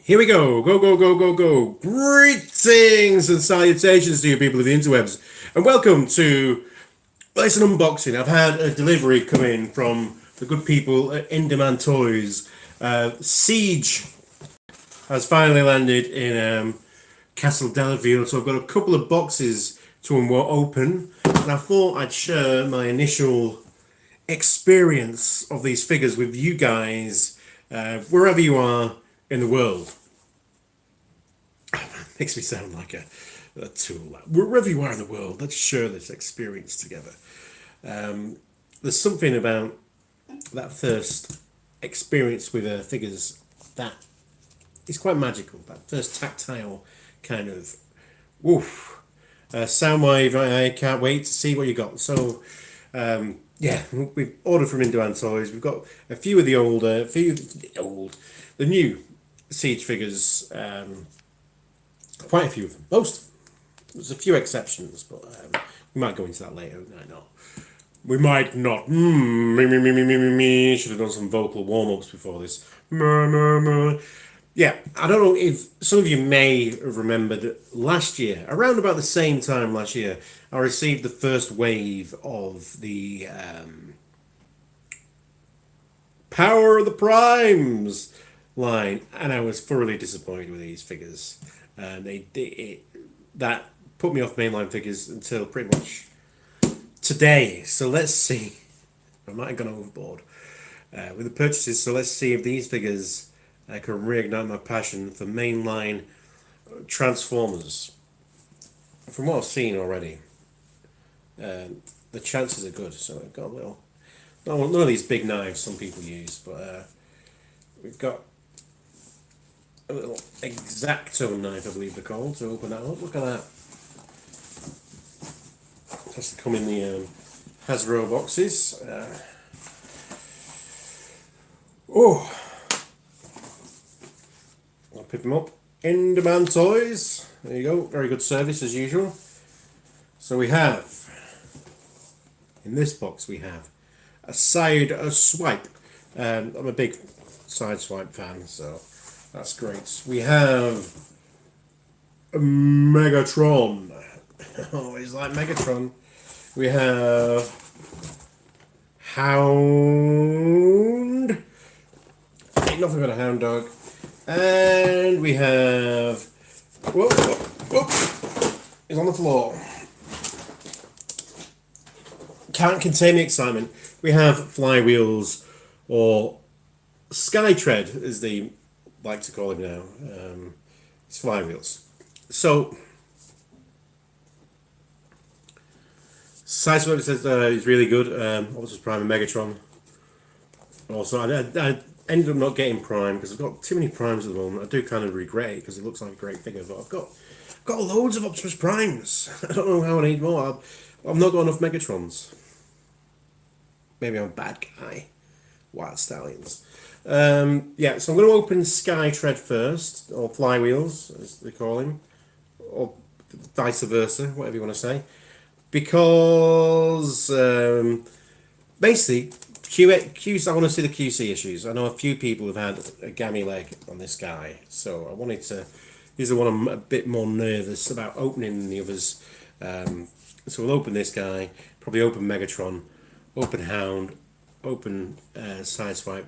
Here we go. Go, go, go, go, go. Greetings and salutations to you people of the interwebs. And welcome to, well, it's an unboxing. I've had a delivery come in from the good people at In Demand Toys. Siege has finally landed in Castle Delafield. So I've got a couple of boxes to open. And I thought I'd share my initial experience of these figures with you guys, wherever you are in the world. Makes me sound like a tool. Wherever you are in the world, let's share this experience together. There's something about that first experience with figures that is quite magical. That first tactile kind of woof. Soundwave, I can't wait to see what you got. So, yeah, we've ordered from In Demand Toys. We've got a few of the new Siege figures. Quite a few of them. Most of them. There's a few exceptions, but we might go into that later. I know. We might not. Me. Should have done some vocal warm-ups before this. Yeah, I don't know if some of you may have remembered last year, around about the same time last year, I received the first wave of the Power of the Primes line, and I was thoroughly disappointed with these figures. And that put me off mainline figures until pretty much today. So let's see. I might have gone overboard with the purchases. So let's see if these figures can reignite my passion for mainline Transformers. From what I've seen already, the chances are good. So I've got a little, none of these big knives some people use, but we've got a little X-Acto knife, I believe they're called, to open that up. Look at that. It has to come in the Hasbro boxes. I'll pick them up. In Demand Toys. There you go. Very good service as usual. So we have, in this box we have a side swipe. I'm a big side swipe fan, so that's great. We have a Megatron. Always like Megatron. We have Hound. Ain't nothing but a Hound dog. And we have... Whoop, whoop, whoop. He's on the floor. Can't contain the excitement. We have Flywheels, or Skytread, as they like to call him now. It's Flywheels. So, Sideswipe says he's really good. Optimus Prime and Megatron. Also, I ended up not getting Prime because I've got too many Primes at the moment. I do kind of regret it because it looks like a great figure, but I've got loads of Optimus Primes. I don't know how I need more. I've not got enough Megatrons. Maybe I'm a bad guy. Wild Stallions. Yeah, so I'm going to open Skytread first, or Flywheels, as they call him, or vice versa, whatever you want to say, because basically, I want to see the QC issues. I know a few people have had a gammy leg on this guy, so I wanted to. He's the one I'm a bit more nervous about opening than the others. So we'll open this guy, probably open Megatron, open Hound, open Sideswipe,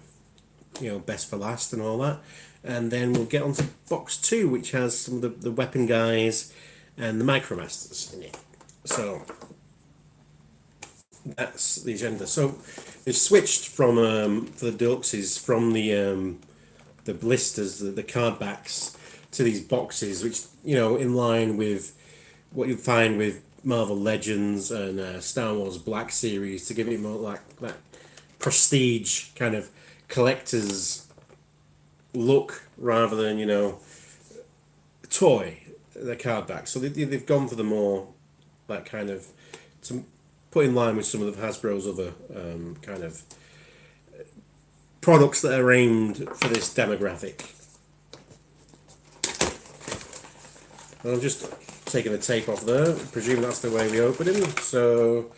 best for last and all that, and then we'll get on to box 2, which has some of the weapon guys and the Micromasters in it. So that's the agenda. So they've switched from for the deluxes from the blisters, the card backs, to these boxes, which in line with what you find with Marvel Legends and Star Wars Black Series, to give it more like that prestige kind of collector's look rather than toy, the card back. So they've gone for the more that kind of, to put in line with some of the Hasbro's other kind of products that are aimed for this demographic. And I'm just taking the tape off there, presuming that's the way we open him. So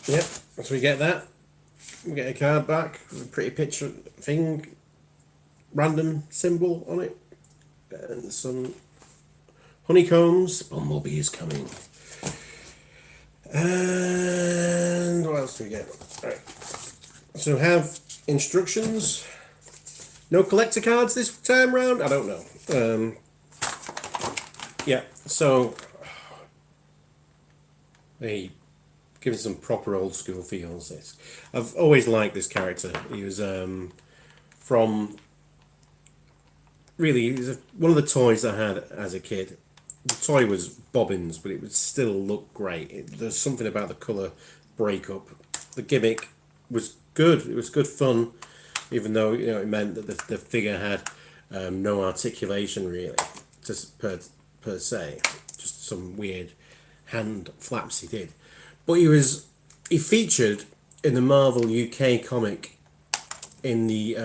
yep, so we get that. We get a card back with a pretty picture thing. random symbol on it. And some honeycombs. Bumblebee is coming. And what else do we get? Right. So have instructions. No collector cards this time round? I don't know. Yeah, so they give it some proper old school feels. This I've always liked this character. He was from really he was one of the toys I had as a kid. The toy was Bobbins, but it would still look great. There's something about the colour breakup. The gimmick was good. It was good fun, even though it meant that the figure had no articulation really, just per se, just some weird hand flaps he did. But he featured in the Marvel UK comic in the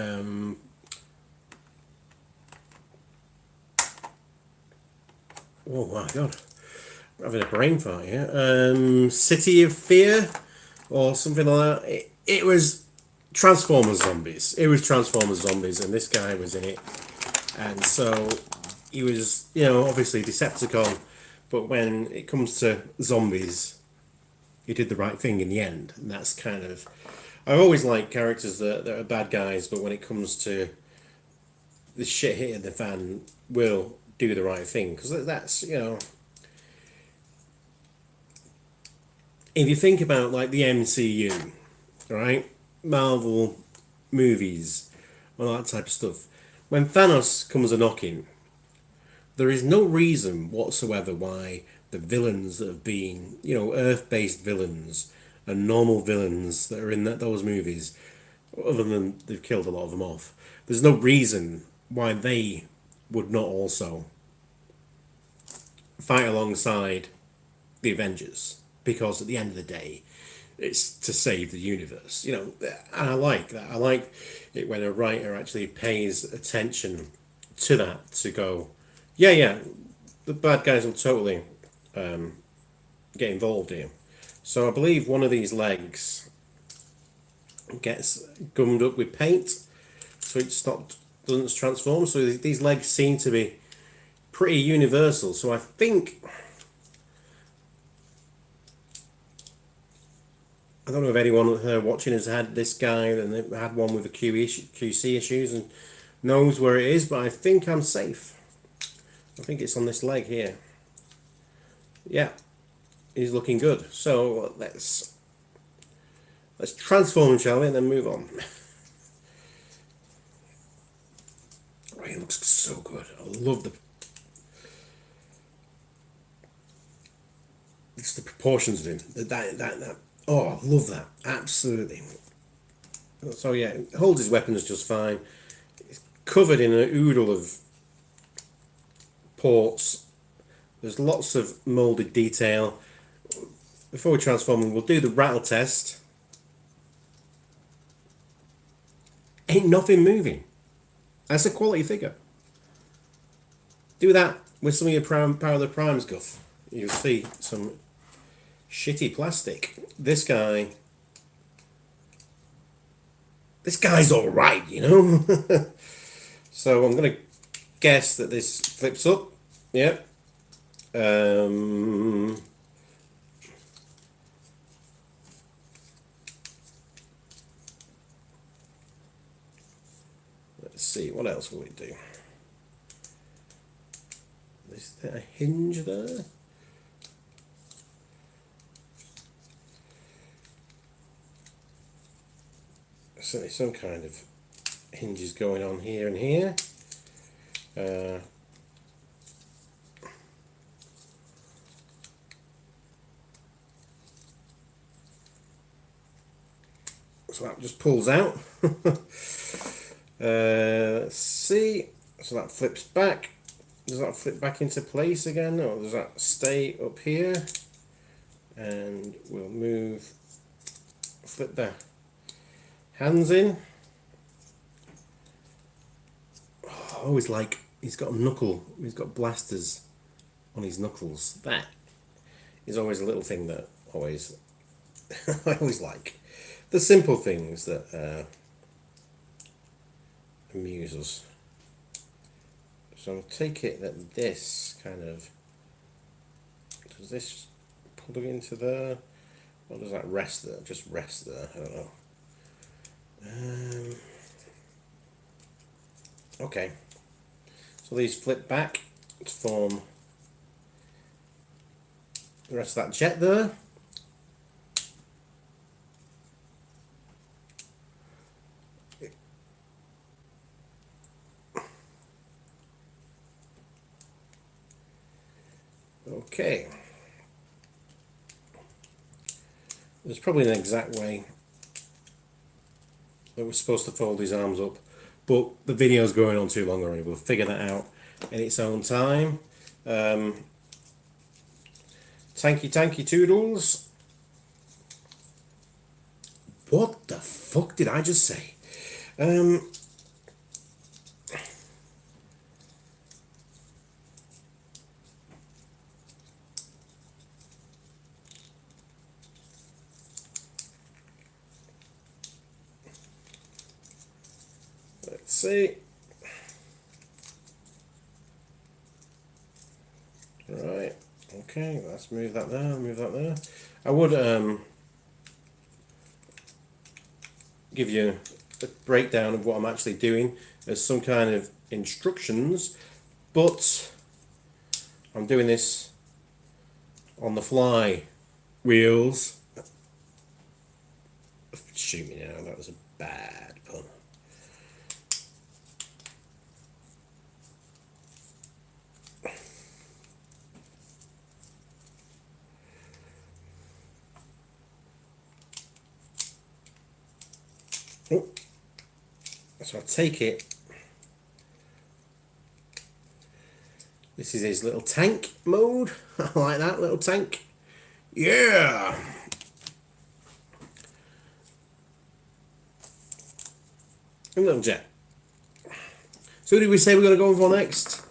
oh my god, I'm having a brain fart here. City of Fear or something like that. It was Transformers Zombies. It was Transformers Zombies, and this guy was in it. And so he was, obviously Decepticon, but when it comes to zombies, he did the right thing in the end. And that's kind of. I've always liked characters that are bad guys, but when it comes to the shit hitting the fan, will do the right thing. Because that's, if you think about like the MCU, right? Marvel movies, all that type of stuff. When Thanos comes a knocking, there is no reason whatsoever why the villains that have been, Earth-based villains and normal villains that are in those movies, other than they've killed a lot of them off, there's no reason why they would not also fight alongside the Avengers. Because at the end of the day, it's to save the universe, and I like that. I like it when a writer actually pays attention to that, to go, yeah, the bad guys will totally get involved here. So I believe one of these legs gets gummed up with paint, so doesn't transform. So these legs seem to be pretty universal. So I think. I don't know if anyone watching has had this guy and they've had one with the QC issues and knows where it is, but I think I'm safe. I think it's on this leg here. Yeah, he's looking good. So let's transform him, shall we, and then move on. Oh, he looks so good. I love it's the proportions of him. That. Oh, I love that. Absolutely. So yeah, holds his weapons just fine. It's covered in a oodle of ports. There's lots of moulded detail. Before we transform him, we'll do the rattle test. Ain't nothing moving. That's a quality figure. Do that with some of your Power of the Primes guff. You'll see some shitty plastic. This guy's alright, So I'm going to guess that this flips up. Yep. Let's see, what else will we do? Is there a hinge there? Certainly some kind of hinges going on here and here. So that just pulls out. Let's see. So that flips back. Does that flip back into place again, or does that stay up here? And we'll flip the hands in. Oh, I always like, he's got blasters on his knuckles. That is always a little thing that I always like. The simple things that amuse us. So take it that this kind of, does this plug into there? Or does that rest there? Just rest there, I don't know. Okay, so these flip back to form the rest of that jet there. Okay, there's probably an exact way that we're supposed to fold these arms up, but the video's going on too long already. We'll figure that out in its own time. Tanky toodles. What the fuck did I just say? Let's see. Right. Okay, let's move that there, move that there. I would give you a breakdown of what I'm actually doing as some kind of instructions, but I'm doing this on the fly. Wheels. Shoot me now, that was a bad pun. Oh. So I take it. This is his little tank mode. I like that little tank. Yeah. A little jet. So who did we say we're going to go for next?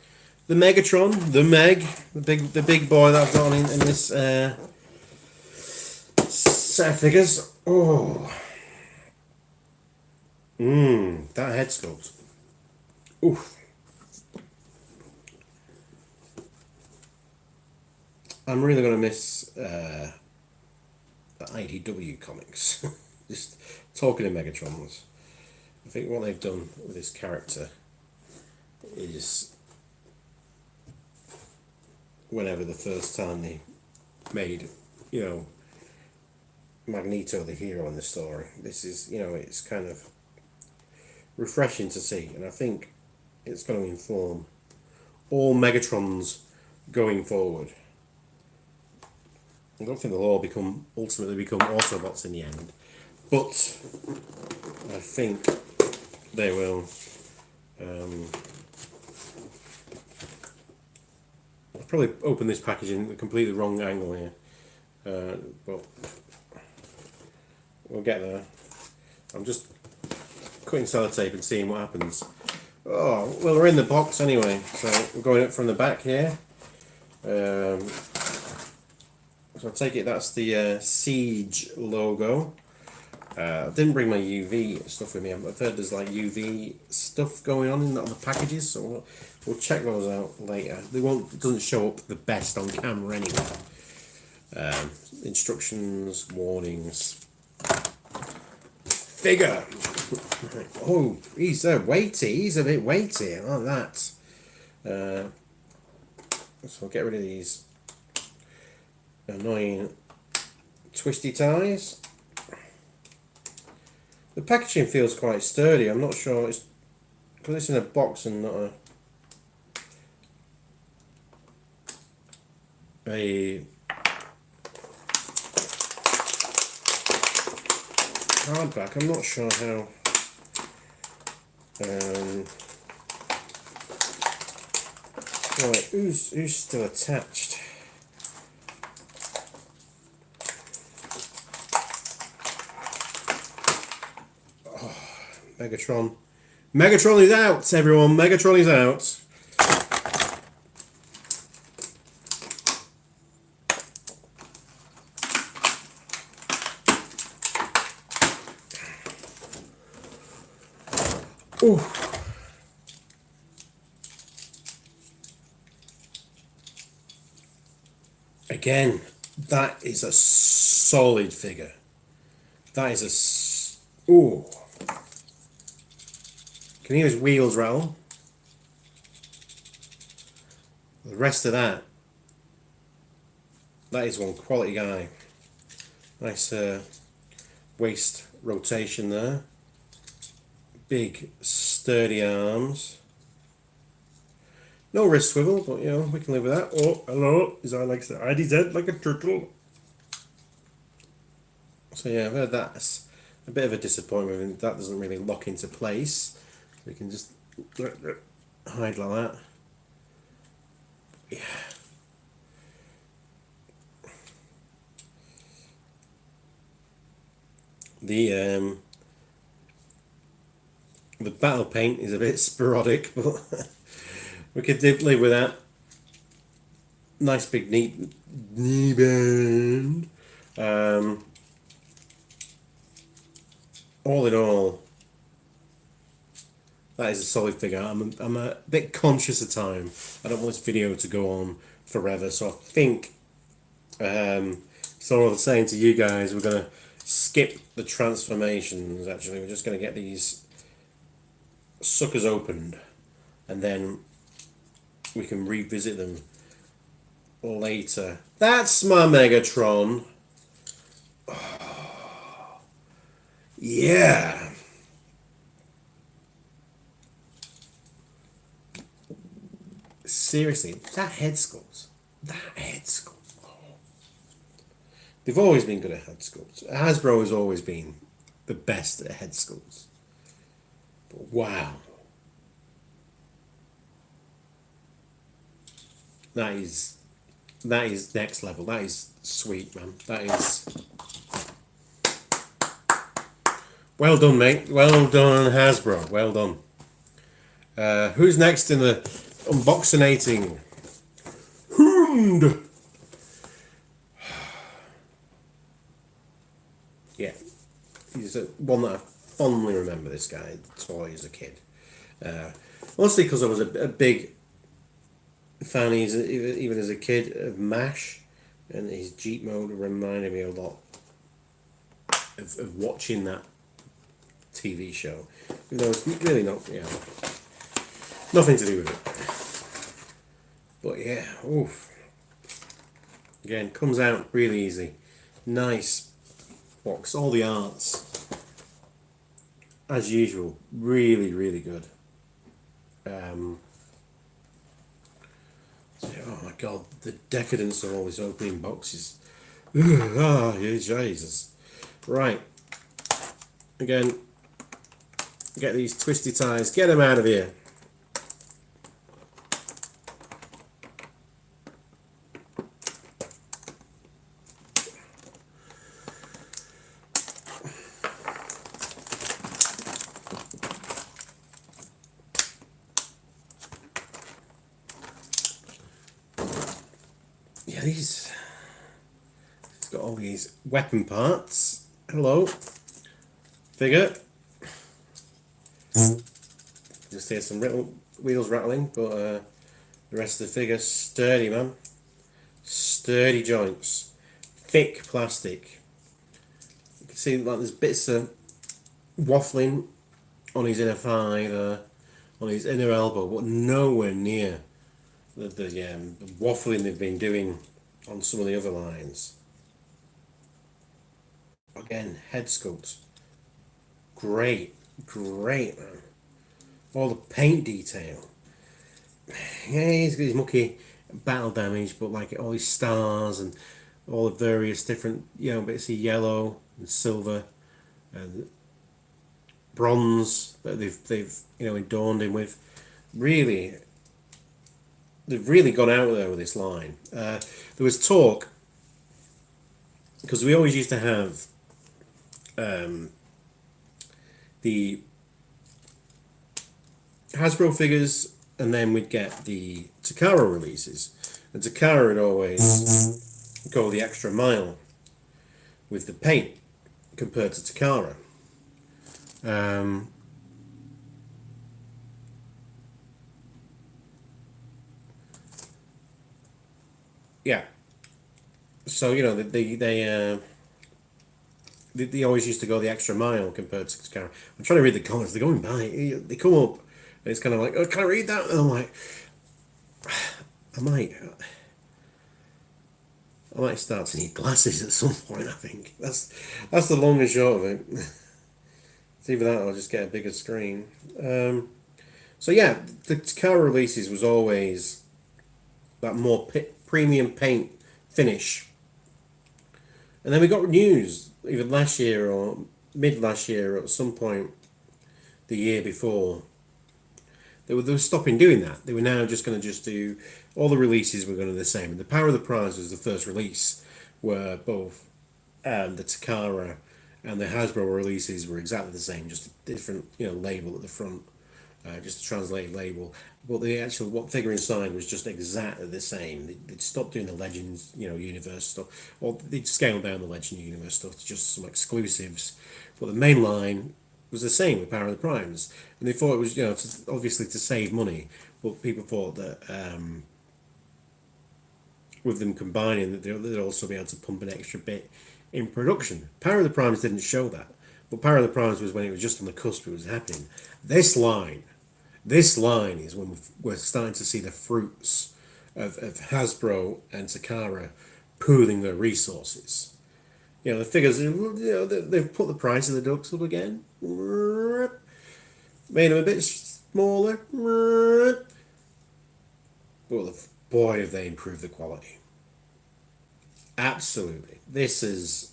The Megatron, the Meg, the big boy that I've got in this set of figures. Oh. That head sculpt. Oof. I'm really going to miss the IDW comics. Just talking to Megatrons. I think what they've done with this character is, whenever the first time they made, Magneto the hero in the story, this is, it's kind of refreshing to see, and I think it's going to inform all Megatrons going forward. I don't think they'll all ultimately become Autobots in the end, but I think they will. I've probably opened this package in the completely wrong angle here, but we'll get there. I'm just cutting sellotape and seeing what happens. Oh, well, we're in the box anyway, so we're going up from the back here. So I take it that's the Siege logo. I didn't bring my UV stuff with me. I've heard there's like UV stuff going on in the packages, so we'll check those out later. It doesn't show up the best on camera anyway. Instructions, warnings. Figure. Oh, he's weighty. He's a bit weighty. I like that. So I'll get rid of these annoying twisty ties. The packaging feels quite sturdy. I'm not sure it's because it's in a box and not a hardback. I'm not sure how. Right, who's still attached? Megatron. Megatron is out, everyone. Megatron is out. Ooh. Again, that is a solid figure. That is ooh. Can you hear his wheels rattle? The rest of that is one quality guy. Nice waist rotation there. Big sturdy arms. No wrist swivel, but you know, we can live with that. Oh, hello. His eye likes to hide his head like a turtle. So yeah, I've heard that's a bit of a disappointment, and that doesn't really lock into place. We can just hide like that. Yeah. The battle paint is a bit sporadic, but we could live with that. Nice big knee band. All in all, that is a solid figure. I'm a bit conscious of time. I don't want this video to go on forever, so I think so what I'm saying to you guys, we're going to skip the transformations. Actually, we're just going to get these suckers opened, and then we can revisit them later. That's my Megatron. Oh, yeah. Seriously, that head sculpt. Oh. They've always been good at head sculpts. Hasbro has always been the best at head sculpts. But wow. That is next level. That is sweet, man. That is well done, mate. Well done, Hasbro. Well done. Who's next in the unboxinating? Hound. Yeah, he's one that I fondly remember. This guy, toy as a kid. Mostly because I was a big fan, even as a kid, of MASH, and his Jeep mode reminded me a lot of watching that TV show. Even though it's really not, nothing to do with it. But yeah, oof. Again, comes out really easy. Nice box. All the arts, as usual, really, really good. Oh my god, the decadence of all these opening boxes. Ah, Jesus. Right. Again, get these twisty ties, get them out of here. Yeah, it's got all these weapon parts. Hello. Figure. Just hear some wheels rattling, but the rest of the figure, sturdy, man. Sturdy joints. Thick plastic. You can see like there's bits of waffling on his inner thigh, on his inner elbow, but nowhere near the waffling they've been doing on some of the other lines. Again, head sculpt. Great, man. All the paint detail. Yeah, he's got his mucky battle damage, but like all his stars and all the various different, bits of yellow and silver and bronze that they've adorned him with. Really, they've really gone out there with this line. There was talk, because we always used to have the Hasbro figures, and then we'd get the Takara releases, and Takara would always go the extra mile with the paint compared to Takara. Yeah, So you know they always used to go the extra mile compared to Takara. I'm trying to read the comments. They're going by. They come up, and it's kind of like, oh, can I read that? And I'm like, I might. I might start to need glasses at some point. I think that's the long and short of it. It's either that or just get a bigger screen. So yeah, the Takara releases was always that more premium paint finish, and then we got news either last year or mid last year or at some point the year before. They were stopping doing that. They were now just going to just do all the releases were going to be the same. And the Power of the Prize was the first release, where both the Takara and the Hasbro releases were exactly the same, just a different label at the front, just a translated label. But the actual what figure inside was just exactly the same. They'd stopped doing the Legends universe stuff, or they'd scaled down the Legend universe stuff to just some exclusives. But the main line was the same with Power of the Primes, and they thought it was obviously to save money, but people thought that with them combining that they'd also be able to pump an extra bit in production. Power of the Primes didn't show that, but Power of the Primes was when it was just on the cusp it was happening. This line is when we're starting to see the fruits of Hasbro and Takara pooling their resources. The figures, they've put the price of the ducks up again. Made them a bit smaller. But boy, have they improved the quality. Absolutely. This is,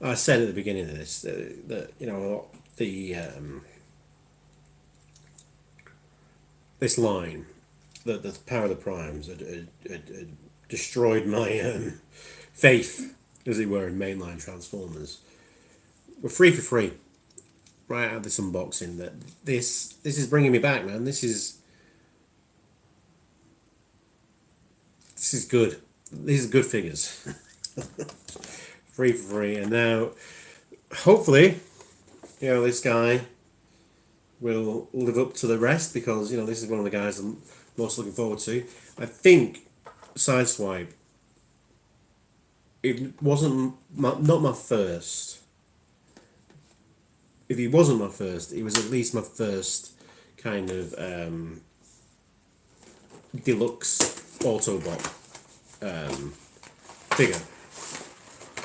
I said at the beginning of this, that this line, the Power of the Primes had destroyed my faith, as it were, in mainline Transformers. We're free right out of this unboxing. That this is bringing me back, man. This is good. These are good figures. free, and now hopefully, this guy will live up to the rest, because this is one of the guys I'm most looking forward to. I think Sideswipe, it wasn't not my first. If he wasn't my first, it was at least my first kind of deluxe Autobot figure.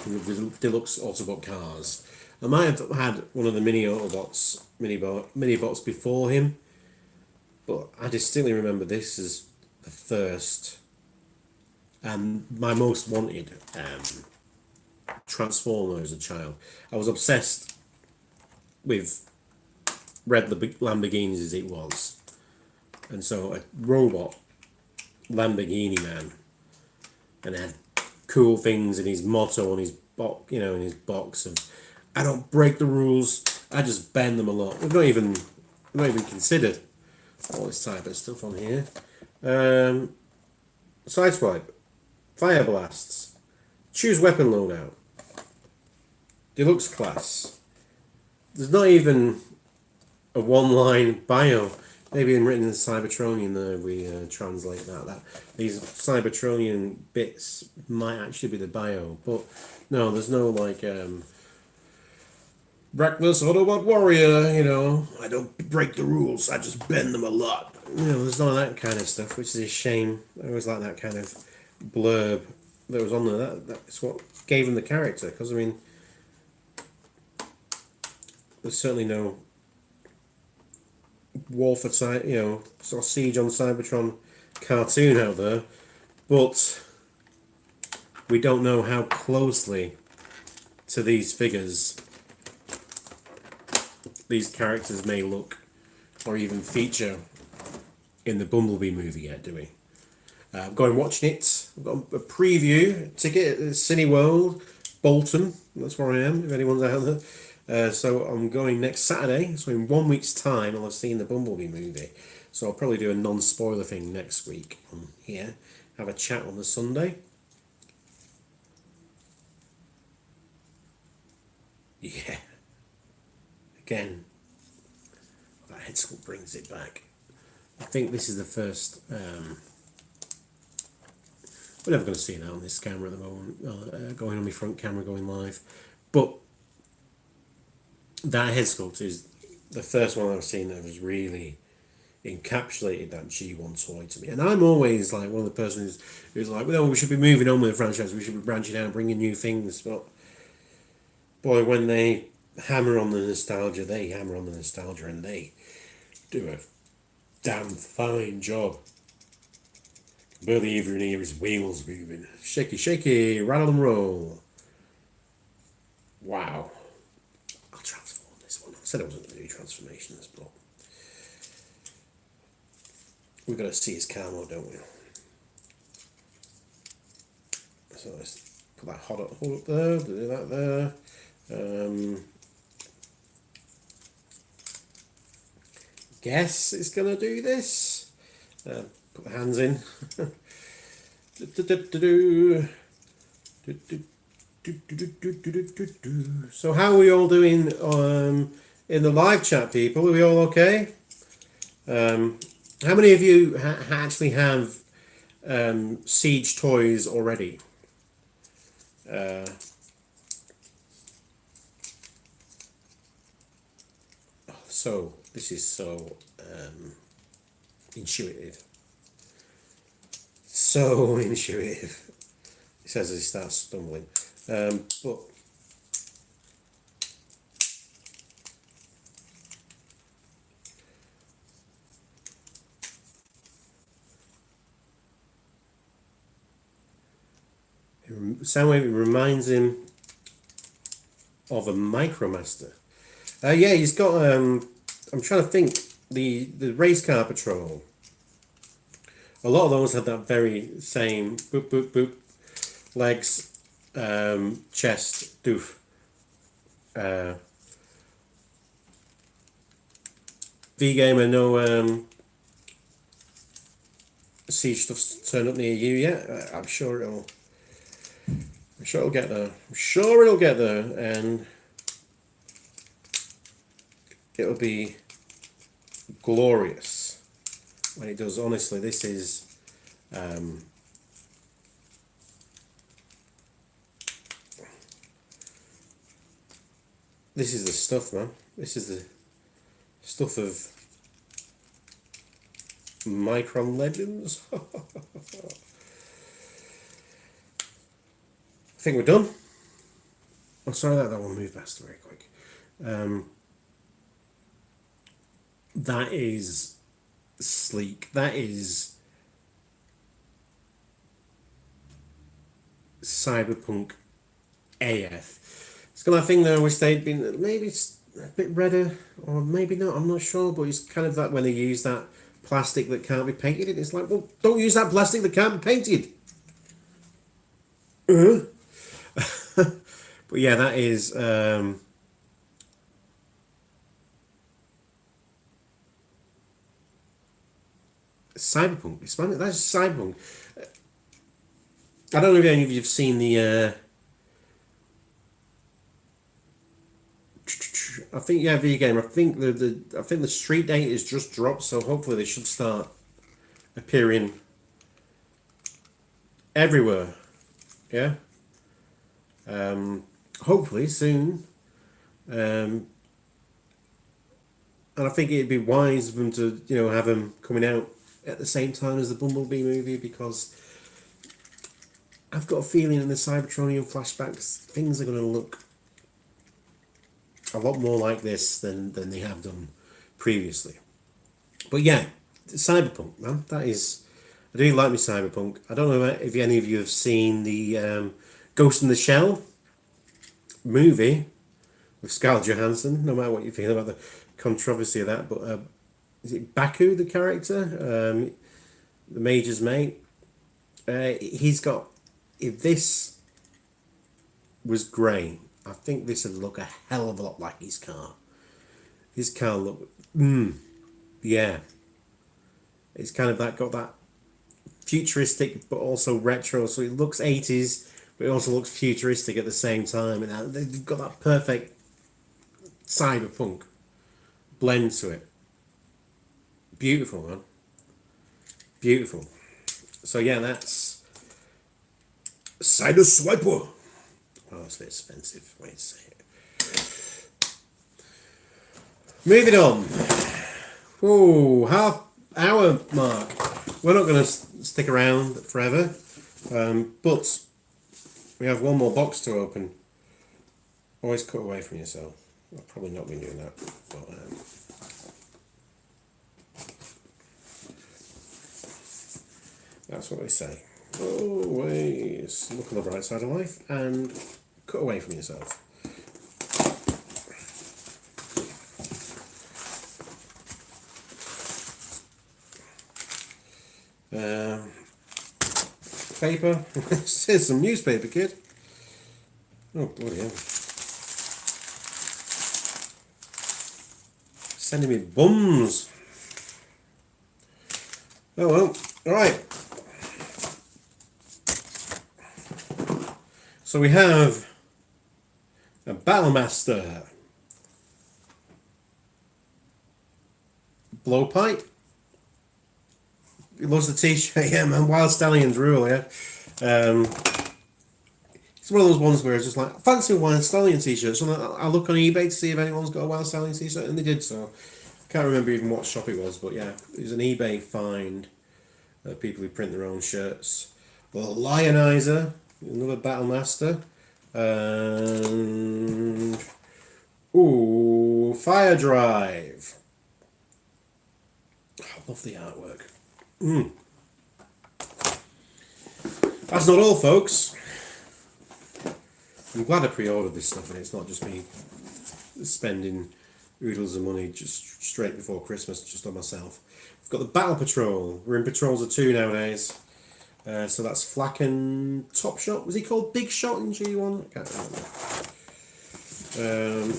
The deluxe Autobot cars. I might have had one of the mini bots before him, but I distinctly remember this as the first and my most wanted Transformer as a child. I was obsessed with red Lamborghinis as it was, and so a robot Lamborghini man, and it had cool things in his motto on his in his box of "I don't break the rules, I just bend them a lot." We've not even considered all this type of stuff on here. Sideswipe, fire blasts, choose weapon loadout, deluxe class. There's not even a one-line bio. Maybe written in Cybertronian there we translate that. These Cybertronian bits might actually be the bio, but no, there's no like reckless Autobot warrior. I don't break the rules. I just bend them a lot. There's none of that kind of stuff, which is a shame. I always like that kind of blurb that was on there. That's what gave him the character. Because there's certainly no War for sort of Siege on Cybertron cartoon out there, but we don't know how closely to these figures these characters may look or even feature in the Bumblebee movie yet, do we? I'm going watching it. I've got a preview ticket at Cineworld, Bolton. That's where I am, if anyone's out there. So I'm going next Saturday, so in 1 week's time I'll have seen the Bumblebee movie. So I'll probably do a non-spoiler thing next week on here. Have a chat on the Sunday. Yeah. Again, that head sculpt brings it back. I think this is the first We're never going to see that on this camera at the moment, going on my front camera, going live. But that head sculpt is the first one I've seen that has really encapsulated that G1 toy to me. And I'm always like one of the persons who's like, well, we should be moving on with the franchise. We should be branching out, bringing new things. But boy, when they hammer on the nostalgia, they hammer on the nostalgia, and they do a damn fine job. Barely even hear his wheels moving. Shaky, shaky, rattle and roll. Wow. I'll transform this one. I said I wasn't going to do transformations, but we've got to see his camo, don't we? So let's put that hold up there, do that there. Guess it's going to do this. Put the hands in. So how are we all doing in the live chat, people? Are we all okay? How many of you actually have Siege toys already? So this is so intuitive. So intuitive. He says as he starts stumbling. But Soundwave reminds him of a Micromaster. Yeah, he's got. I'm trying to think. The race car patrol. A lot of those had that very same boop boop boop, legs, chest, doof. V-Gamer, no Siege stuff's turned up near you yet. I'm sure it'll get there. I'm sure it'll get there, and it'll be glorious when it does. Honestly, this is this is the stuff, man. This is the stuff of Micron Legends. I think we're done. Oh, sorry, that one moved past very quick. That is sleek. That is cyberpunk AF. It's got that thing there which they'd been maybe it's a bit redder or maybe not. I'm not sure, but it's kind of that when they use that plastic that can't be painted. It's like, well, don't use that plastic that can't be painted. But yeah, that is cyberpunk. That's cyberpunk. I don't know if any of you've seen the. I think V-Game. I think the street date is just dropped, so hopefully they should start appearing everywhere. Yeah. Hopefully soon. And I think it'd be wise of them to have them coming out at the same time as the Bumblebee movie, because I've got a feeling in the Cybertronian flashbacks things are going to look a lot more like this than they have done previously. But yeah, Cyberpunk, man, that is. I do like me Cyberpunk. I don't know if any of you have seen the Ghost in the Shell movie with Scarlett Johansson. No matter what you feel about the controversy of that, but is it Baku, the character, the Major's mate? He's got. If this was grey, I think this would look a hell of a lot like his car. His car look, yeah. It's kind of got that futuristic but also retro, so it looks 80s, but it also looks futuristic at the same time, and they've got that perfect cyberpunk blend to it. Beautiful, man. Beautiful. So yeah, that's Sideswiper. Oh, that's a bit expensive. Wait a second. Moving on. Oh, half hour mark. We're not going to stick around forever, but we have one more box to open. Always cut away from yourself. I've probably not been doing that, but that's what they say. Always look on the bright side of life and cut away from yourself. Paper. Here's some newspaper, kid. Oh, bloody hell. Sending me bums. Oh well. Alright. So we have a Battlemaster blowpipe. He loves the t-shirt, yeah man, Wild Stallions rule, yeah. It's one of those ones where it's just like, fancy a Wild Stallion t-shirt, so I look on eBay to see if anyone's got a Wild Stallion t-shirt, and they did, so can't remember even what shop it was, but yeah, it was an eBay find. People who print their own shirts. The Lionizer, another Battlemaster, and Fire Drive. I love the artwork. That's not all, folks. I'm glad I pre-ordered this stuff and it's not just me spending oodles of money just straight before Christmas just on myself. We've got the Battle Patrol. We're in Patrols of 2 nowadays. So that's Flacken Top Shot. Was he called Big Shot in G1? I can't remember.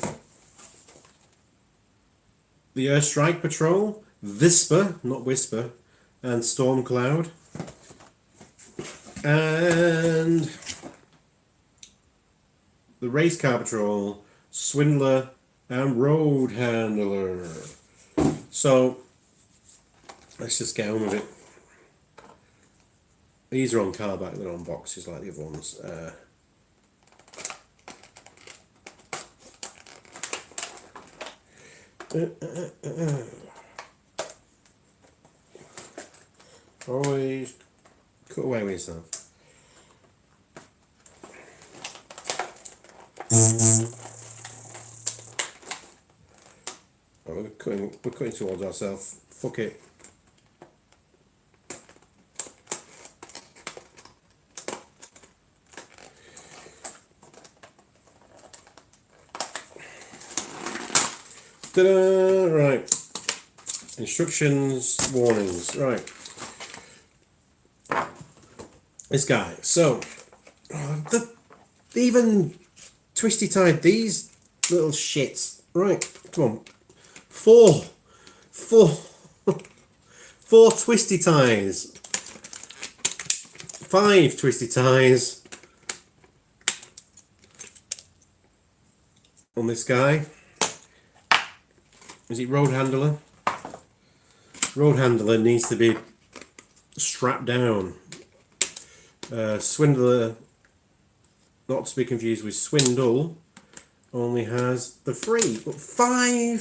The Airstrike Patrol. Visper, not Whisper. And Stormcloud. And the Race Car Patrol, Swindler, and Road Handler. So let's just get on with it. These are on cardback, they're on boxes like the other ones. Always cut away with yourself. Oh, we're cutting towards ourselves. Fuck it. Ta-da! Right. Instructions, warnings. Right. This guy. So, even twisty tied these little shits. Right. Come on. Four twisty ties. 5 twisty ties on this guy. Is it Road Handler? Road Handler needs to be strapped down. Swindler, not to be confused with Swindle, only has the 3, but 5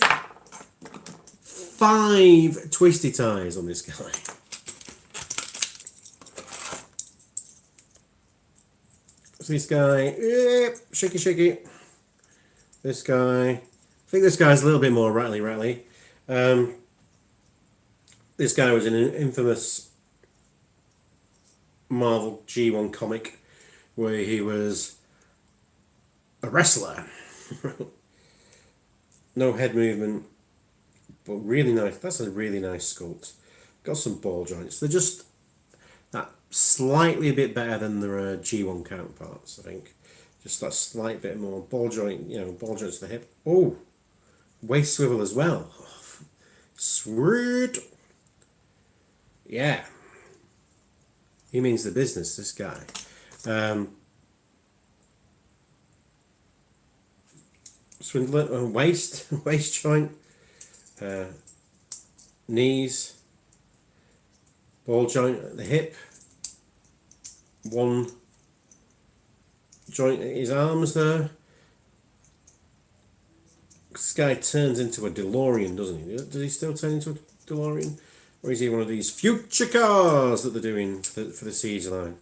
twisty ties on this guy. So this guy, shaky. This guy, I think this guy's a little bit more rattly. This guy was in an infamous Marvel G1 comic where he was a wrestler. No head movement, but really nice. That's a really nice sculpt. Got some ball joints. They're just that slightly a bit better than their G1 counterparts, I think. Just that slight bit more ball joint, ball joints to the hip. Oh, waist swivel as well. Sweet. Yeah. He means the business, this guy. Swindler, waist joint, knees, ball joint at the hip, one joint his arms there. This guy turns into a DeLorean, doesn't he? Does he still turn into a DeLorean? Or is he one of these future cars that they're doing for the Siege line?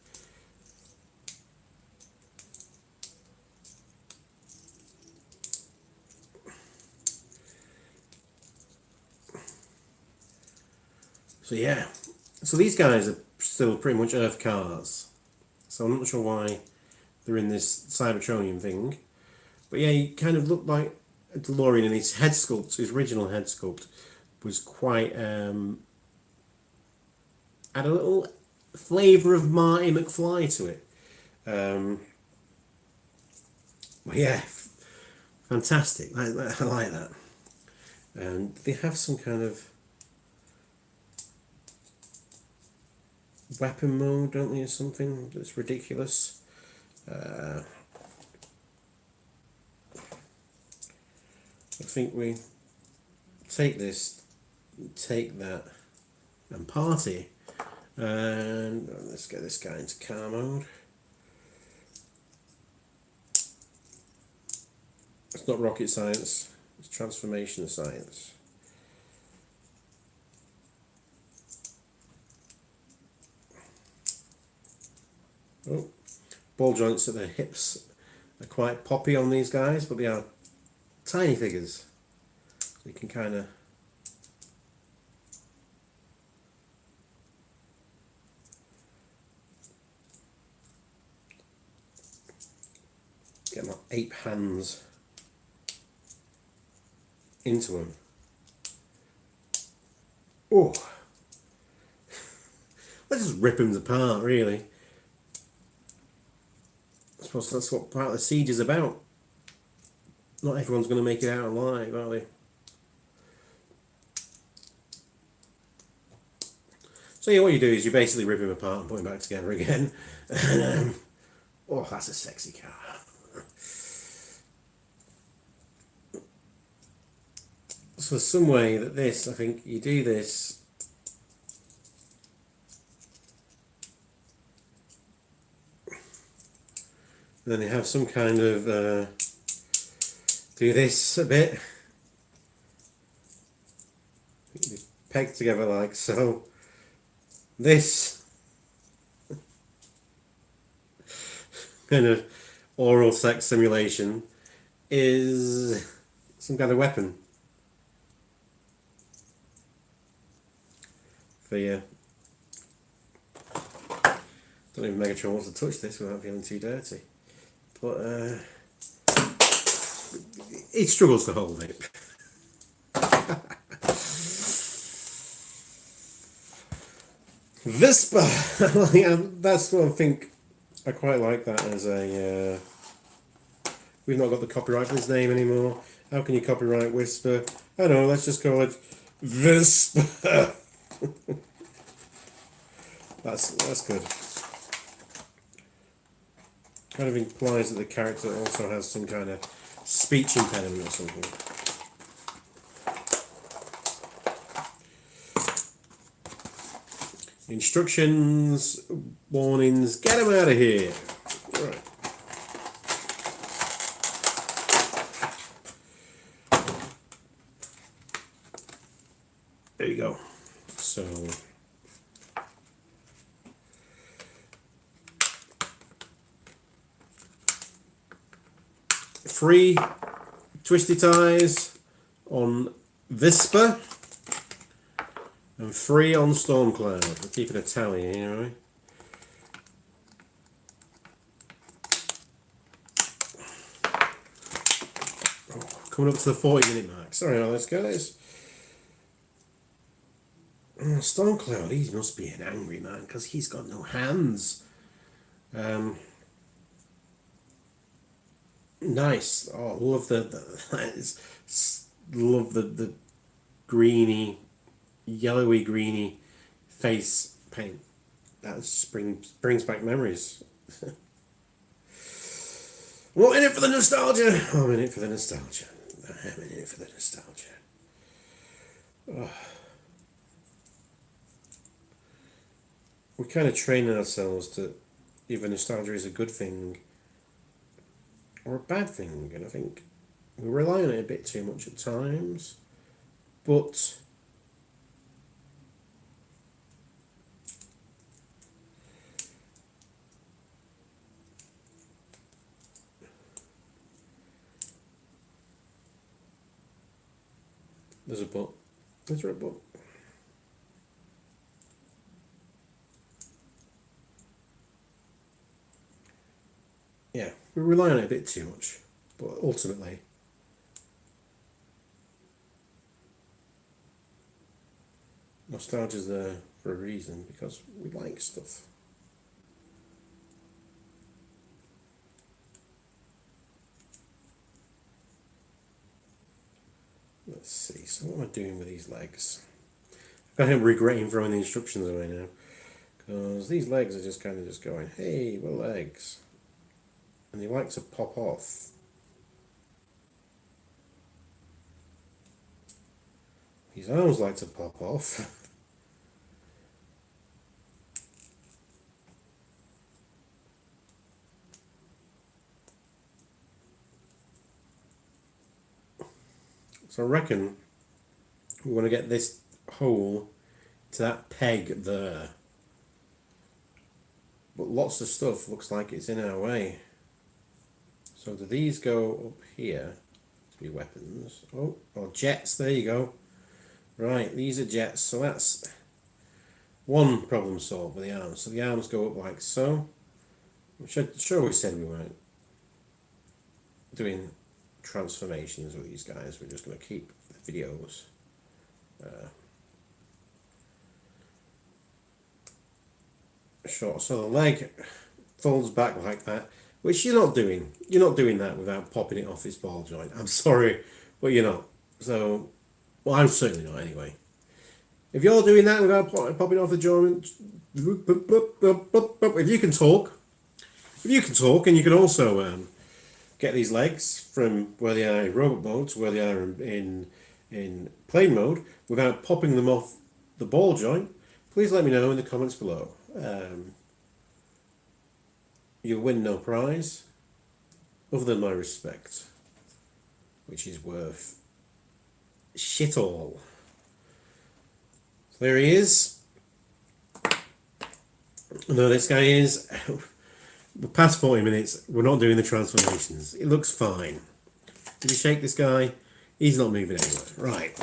So yeah, so these guys are still pretty much Earth cars. So I'm not sure why they're in this Cybertronian thing. But yeah, he kind of looked like a DeLorean, and his head sculpt, his original head sculpt, was quite had a little flavour of Marty McFly to it. Well, yeah, fantastic. I like that. And they have some kind of weapon mode, don't they, or something that's ridiculous. I think we take this, take that, and party. And let's get this guy into car mode. It's not rocket science, it's transformation science. Oh, ball joints at the hips are quite poppy on these guys, but they are tiny figures. So you can kind of get my ape hands into them. Oh, let's just rip them apart, really. I suppose that's what part of the Siege is about. Not everyone's going to make it out alive, are they? So yeah, what you do is you basically rip him apart and put him back together again. And, oh, that's a sexy car. So there's some way that this, I think you do this. And then they have some kind of, do this a bit. Peg together like so. This kind of oral sex simulation is some kind of weapon for you. Don't even Megatron wants to touch this without feeling too dirty. But it struggles to hold it. Vispa! That's what I think. I quite like that as a... we've not got the copyright for his name anymore. How can you copyright Whisper? I don't know, let's just call it Vispa. That's good. Kind of implies that the character also has some kind of speech impediment or something. Instructions, warnings, get him out of here. Right. There you go. So free twisty ties on Vispa and free on Stormcloud. We're keeping a tally here, right? Coming up to the 40-minute mark. Sorry about this, guys. Stormcloud, he must be an angry man because he's got no hands. Nice. Oh, love love the greeny, yellowy greeny face paint. That brings back memories. Well, in it for the nostalgia. I'm in it for the nostalgia. I'm in it for the nostalgia. Oh. We're kind of training ourselves to, even nostalgia is a good thing, or a bad thing, and I think we rely on it a bit too much at times. But there's a but. Is there a but? Yeah, we rely on it a bit too much, but ultimately, nostalgia's there for a reason because we like stuff. Let's see. So what am I doing with these legs? I am regretting throwing the instructions away now because these legs are just kind of just going, hey, we're legs, and they like to pop off. His arms like to pop off. So I reckon we want to get this hole to that peg there. But lots of stuff looks like it's in our way. So do these go up here to be weapons? Oh, or jets, there you go. Right, these are jets, so that's one problem solved with the arms. So the arms go up like so. Which I'm sure we said we weren't doing transformations with these guys. We're just going to keep the videos short. So the leg folds back like that, which you're not doing. You're not doing that without popping it off its ball joint. I'm sorry, but you're not. So, well, I'm certainly not anyway. If you're doing that without popping off the joint, if you can talk, and you can also get these legs from where they are in robot mode to where they are in plane mode without popping them off the ball joint, please let me know in the comments below. You'll win no prize other than my respect, which is worth shit all. So there he is. No, this guy is. The past 40 minutes, we're not doing the transformations. It looks fine. If you shake this guy, he's not moving anywhere. Right.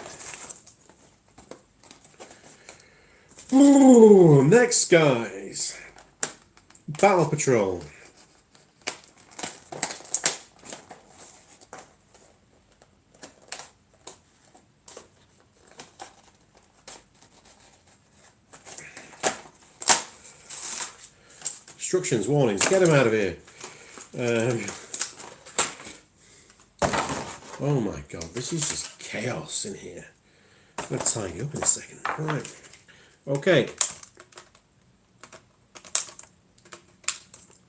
Ooh, next, guys. Battle Patrol. Instructions, warnings, get him out of here. Oh my god, this is just chaos in here. I'm going to tie you up in a second. Right. Okay.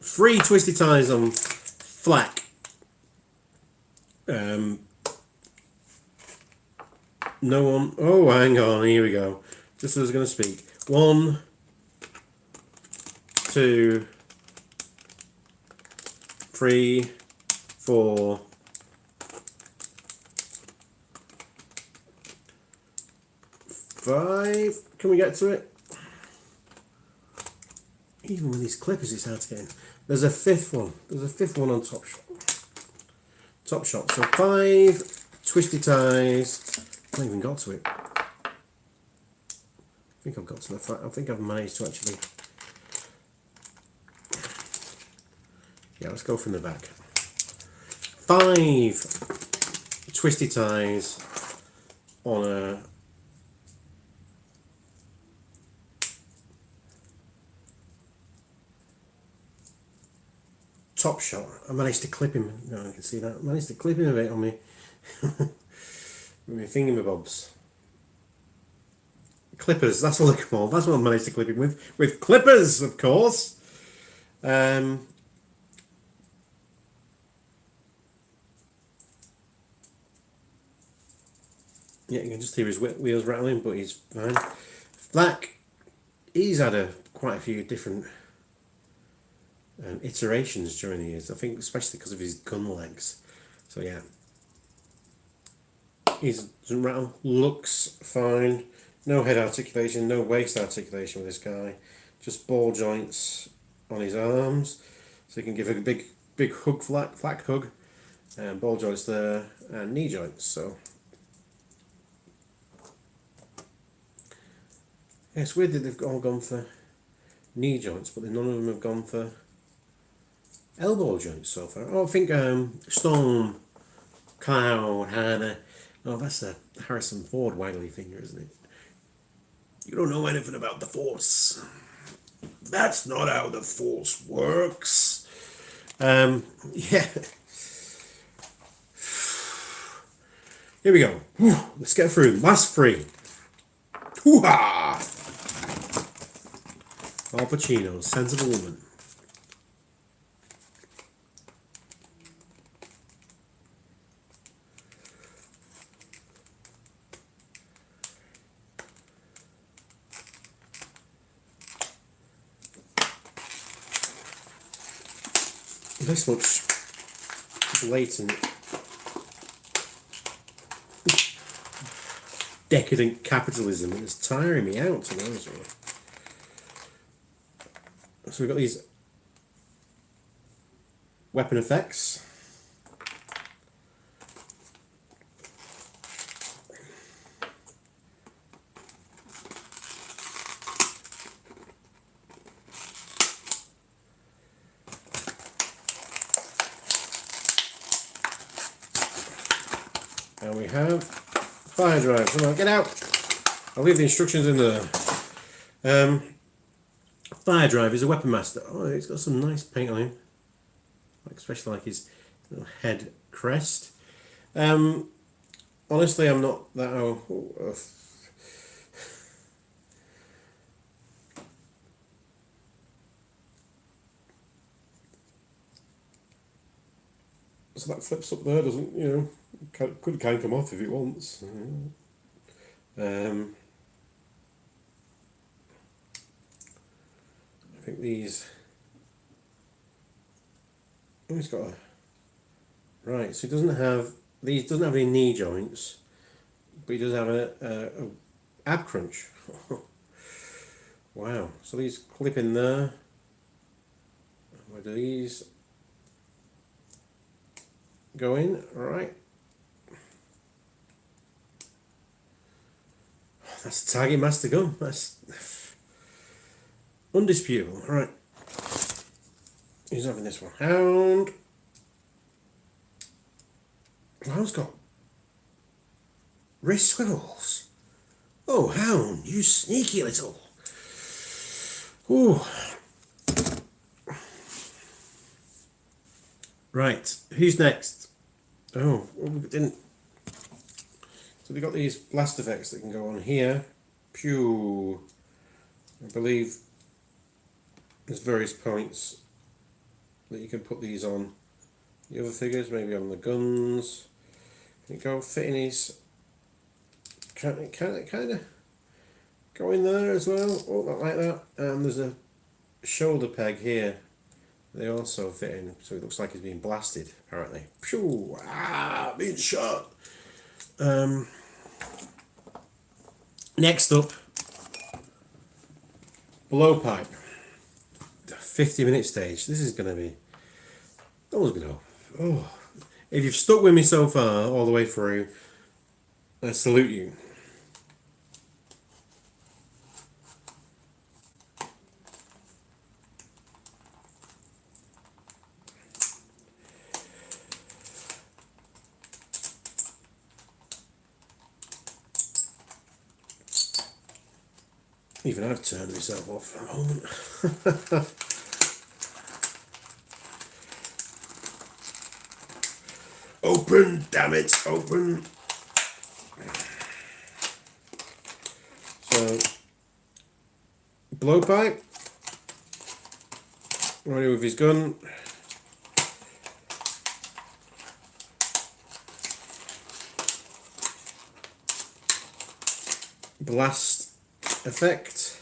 3 twisty ties on Flak. No one. Oh, hang on. Here we go. Just as I was going to speak. 1, 2, 3, 4, 5. Can we get to it? Even with these clippers, it's hard to get in. There's a 5th one. There's a 5th one on Top Shot. Top Shot. So 5 twisty ties. I haven't even got to it. I think I've got to the fact. I think I've managed to actually. Yeah, let's go from the back. 5 twisty ties on a Top Shot. I managed to clip him. No, I can see that. I managed to clip him a bit on me. With my thingamabobs. Clippers, that's all they're called. That's what I managed to clip him with. With clippers, of course. Yeah, you can just hear his wheels rattling, but he's fine. Flak, he's had quite a few different iterations during the years. I think especially because of his gun legs. So yeah, he doesn't rattle. Looks fine. No head articulation, no waist articulation with this guy. Just ball joints on his arms, so he can give a big hug, flat hug, and ball joints there, and knee joints. So yeah, it's weird that they've all gone for knee joints, but none of them have gone for elbow joints so far. Oh, I think Storm Cloud had a. Oh, that's a Harrison Ford waggly finger, isn't it? You don't know anything about the Force. That's not how the Force works. Yeah. Here we go. Let's get through. Last three. Hoo-ha! Al Pacino, Sense of a Woman. This much blatant decadent capitalism is tiring me out, to be honest with you. So we've got these weapon effects. And we have fire drive. Come on, get out! I'll leave the instructions in there. Fire drive is a weapon master. Oh, it's got some nice paint on him, especially like his little head crest. Honestly, I'm not that. So that flips up there, doesn't, could kind of come off if it wants. I think these. Oh, he's got a. Right, so he doesn't have these. Doesn't have any knee joints, but he does have a ab crunch. Wow! So these clip in there. Where do these go in? All right. That's the Target Master gun. That's undisputable. All right. Who's having this one? Hound. Hound's got wrist swivels. Oh, Hound, you sneaky little. Ooh. Right, who's next? Oh, we didn't. So we've got these blast effects that can go on here. Pew. I believe there's various points that you can put these on the other figures, maybe on the guns. Can it go fit in his? Can it kind of go in there as well? Oh, not like that. And there's a shoulder peg here. They also fit in, so it looks like he's being blasted, apparently. Pew! Ah, being shot! Next up, blowpipe. The 50-minute stage. This is going to be... almost going to... Oh. If you've stuck with me so far, all the way through, I salute you. Even I've turned myself off for a moment. Open, damn it, open. So, blowpipe. Ready with his gun. Blast effect.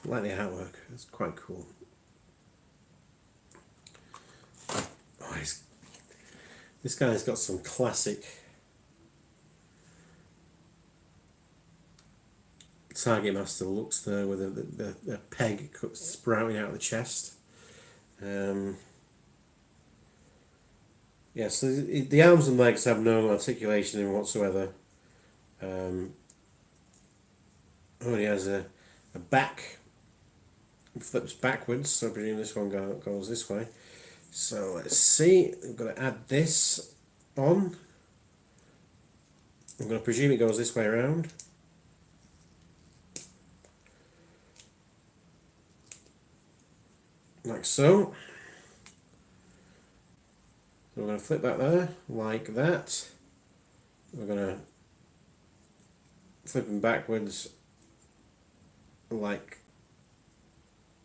I like the artwork, it's quite cool. this guy's got some classic Target Master looks there with a peg sprouting out of the chest. Yeah, so the arms and legs have no articulation in whatsoever. Only has a back, flips backwards, so I presume this one goes this way. So let's see, we've got to add this on. I'm going to presume it goes this way around. Like so. So we're going to flip that there, like that. We're going to flip them backwards, like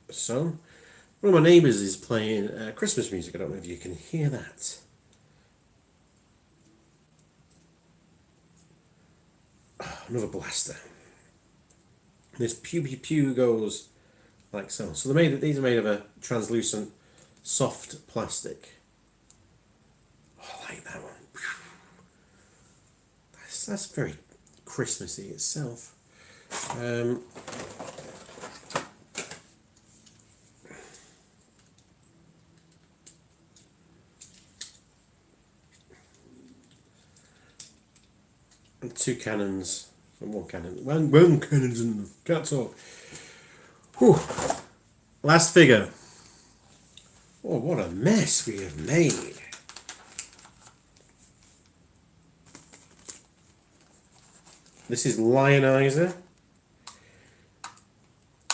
so. One of my neighbours is playing Christmas music. I don't know if you can hear that. Oh, another blaster. This pew pew pew goes like so. So these are made of a translucent, soft plastic. Oh, I like that one. That's very Christmassy itself. And two cannons. One cannon. One cannons and can't talk. Whew. Last figure. Oh, what a mess we have made. This is Lionizer.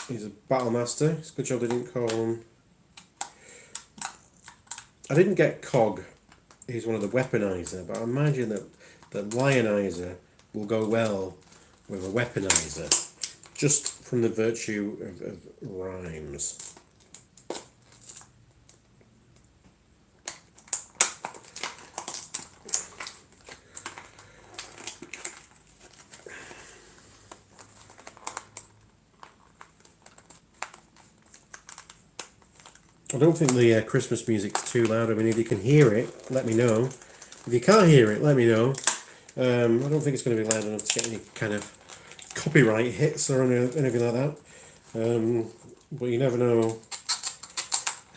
He's a battle master. It's a good job they didn't call him. I didn't get Cog. He's one of the weaponizer, but I imagine that the Lionizer will go well with a weaponizer, just from the virtue of rhymes. I don't think the Christmas music's too loud. I mean, if you can hear it, let me know. If you can't hear it, let me know. I don't think it's going to be loud enough to get any kind of copyright hits or anything like that. But you never know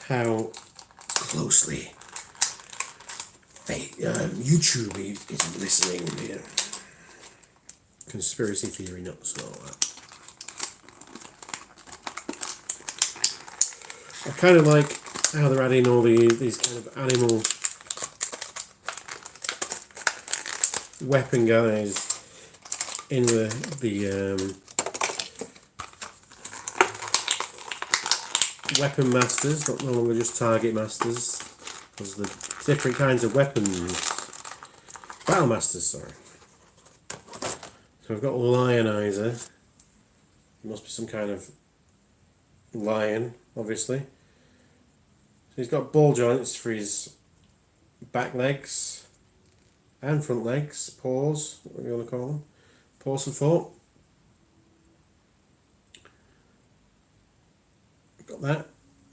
how closely YouTube is listening. Yeah. Conspiracy theory nuts and all that. I kind of like how they're adding all these kind of animal weapon guys in the weapon masters, not no longer just target masters, because the different kinds of weapons. Battle masters, sorry. So we've got Lionizer. It must be some kind of lion, obviously. So he's got ball joints for his back legs and front legs, paws, what do you want to call them? Paws for thought. Got that.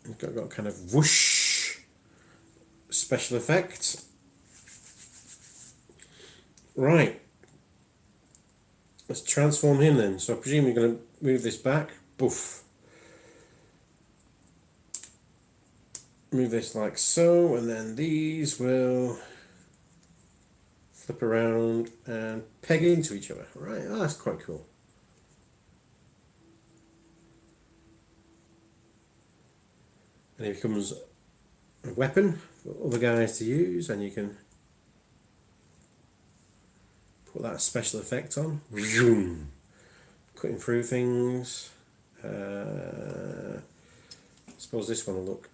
We've got kind of whoosh special effect. Right. Let's transform him then. So I presume you're going to move this back. Boof. Move this like so, and then these will flip around and peg into each other. Right, oh, that's quite cool. And it becomes a weapon for other guys to use, and you can put that special effect on. Zoom. Cutting through things. I suppose this one will look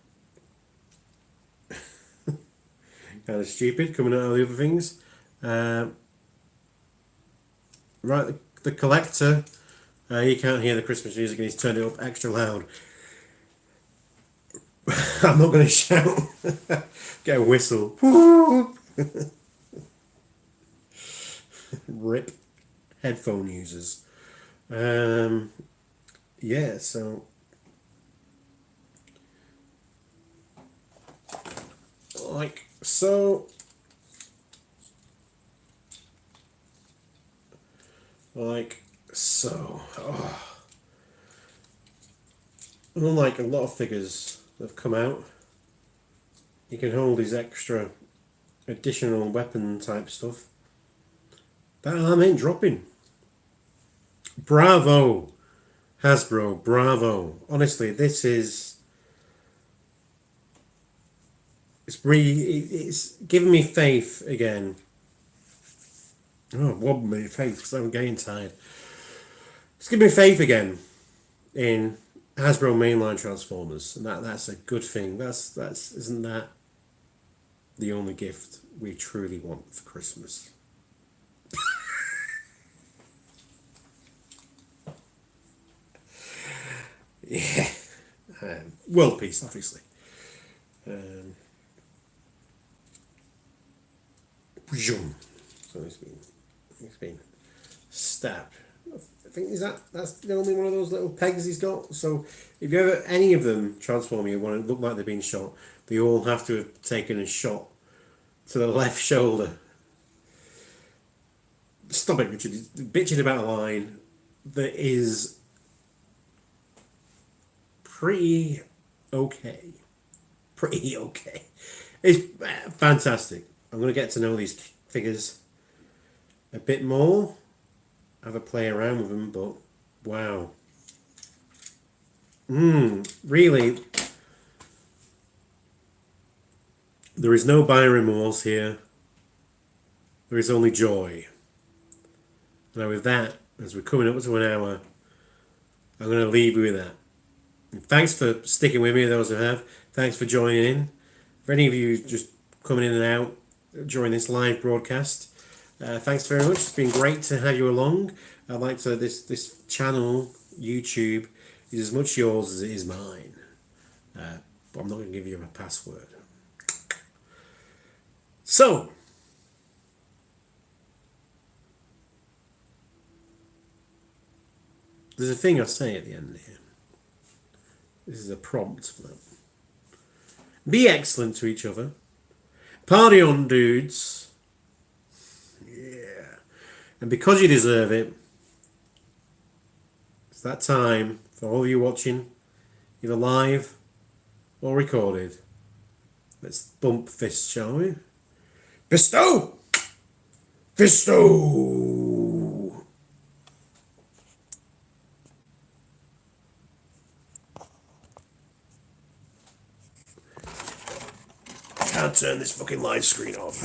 kind of stupid coming out of the other things. Right, the collector, you can't hear the Christmas music and he's turned it up extra loud. I'm not going to shout. Get a whistle. Rip headphone users. Yeah, so like So, like so. Oh. Unlike a lot of figures that have come out, you can hold these extra additional weapon type stuff. That arm ain't dropping. Bravo, Hasbro, bravo. Honestly, this is... It's giving me faith again. Oh, wobbling me faith because I'm getting tired. It's giving me faith again in Hasbro mainline Transformers, and that's a good thing. That's isn't that the only gift we truly want for Christmas? Yeah, world peace, obviously. So he's been stabbed. I think that's the only one of those little pegs he's got. So if you ever any of them transform you want to look like they've been shot, they all have to have taken a shot to the left shoulder. Stop it, Richard. He's bitching about a line that is pretty okay. Pretty okay. It's fantastic. I'm going to get to know these figures a bit more, have a play around with them, but wow. Really, there is no buying remorse here. There is only joy. Now with that, as we're coming up to an hour, I'm going to leave you with that. And thanks for sticking with me, those who have. Thanks for joining in. For any of you just coming in and out during this live broadcast, thanks very much. It's been great to have you along. I'd like to, this channel, YouTube, is as much yours as it is mine. But I'm not going to give you a password. So, there's a thing I say at the end here. This is a prompt for them. Be excellent to each other. Party on, dudes. Yeah. And because you deserve it, it's that time for all of you watching, either live or recorded. Let's bump fists, shall we? Fisto! Fisto! Can't turn this fucking live screen off.